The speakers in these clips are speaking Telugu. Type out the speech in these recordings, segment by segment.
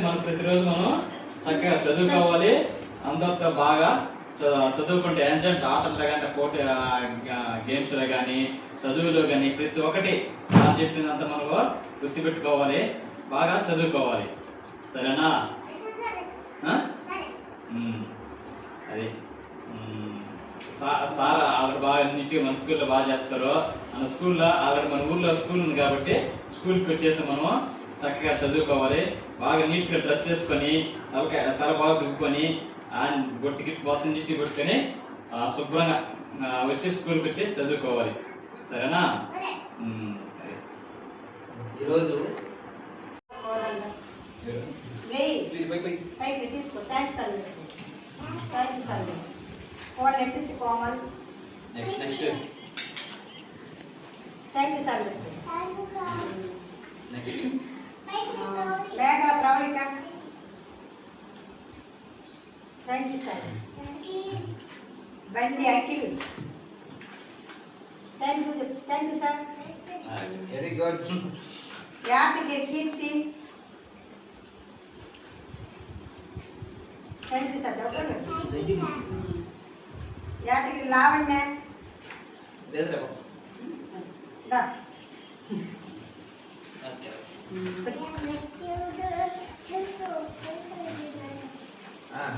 మనం ప్రతిరోజు మనం చక్కగా చదువుకోవాలి. అందరితో బాగా చదువుకుంటే ఎంజాయ్ ఆటల్లో కానీ పోటీ గేమ్స్లో కానీ చదువులో కానీ ప్రతి ఒక్కటి మనం చెప్పినంత మనం గుర్తుపెట్టుకోవాలి. బాగా చదువుకోవాలి. సరేనా? అది సార్ ఆల్రెడీ బాగా నీట్గా మన స్కూల్లో బాగా చేస్తారు. మన స్కూల్లో ఆల్రెడీ మన ఊర్లో స్కూల్ ఉంది కాబట్టి స్కూల్కి వచ్చేసి మనం చక్కగా చదువుకోవాలి. బాగా నీట్గా డ్రెస్ చేసుకొని తల బాగా దుక్కుకొని బొట్టికి మొత్తం నీట్గా పెట్టుకొని శుభ్రంగా వచ్చి స్కూల్కి వచ్చి చదువుకోవాలి. సరేనా? ఈరోజు next Meghala Pravalika thank you sir. Bandi Akhil thank you sir. Very good. Yadagiri Keerthi thank you sir. Yadagiri Lavanya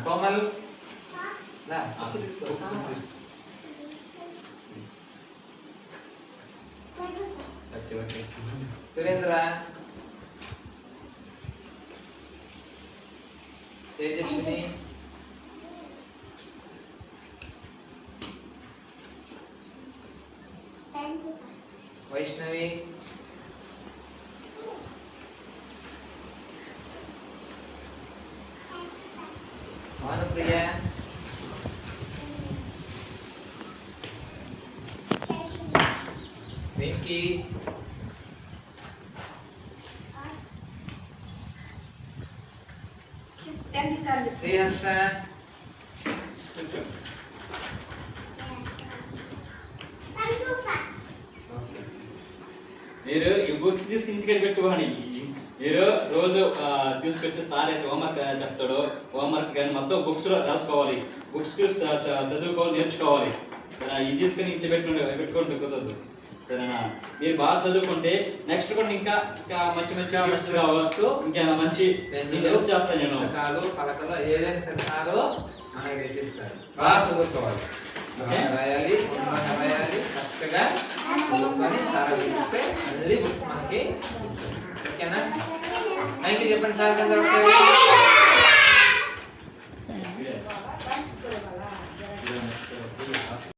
Komal Surendra Tejaswini Vaishnavi Bhanupriya Venky Sriharsha మీరు ఈ బుక్స్ తీసుకుని ఇంటికి పెట్టుకోండి. మీరు రోజు తీసుకొచ్చి సార్ అయితే హోంవర్క్ చెప్తాడు. హోంవర్క్ కానీ మొత్తం బుక్స్లో రాసుకోవాలి. బుక్స్ చదువుకోవాలి, నేర్చుకోవాలి. ఇది తీసుకుని ఇంట్లో పెట్టుకోండి కుదరదు. సరేనా? మీరు బాగా చదువుకుంటే నెక్స్ట్ కూడా ఇంకా మంచి మంచి కావచ్చు. ఇంకా మంచి హెల్ప్ చేస్తాను నేను. పలకలు ఏదైనా సరే సారు మనకి తెచ్చిస్తారు. బాగా చదువుకోవాలి, రాయాలి, రాయాలి, కరెక్ట్గా చదువుకొని సార్ చూపిస్తే మళ్ళీ బుక్స్ మనకి ఇస్తారు. ఓకేనా? థ్యాంక్ యూ చెప్పండి సార్.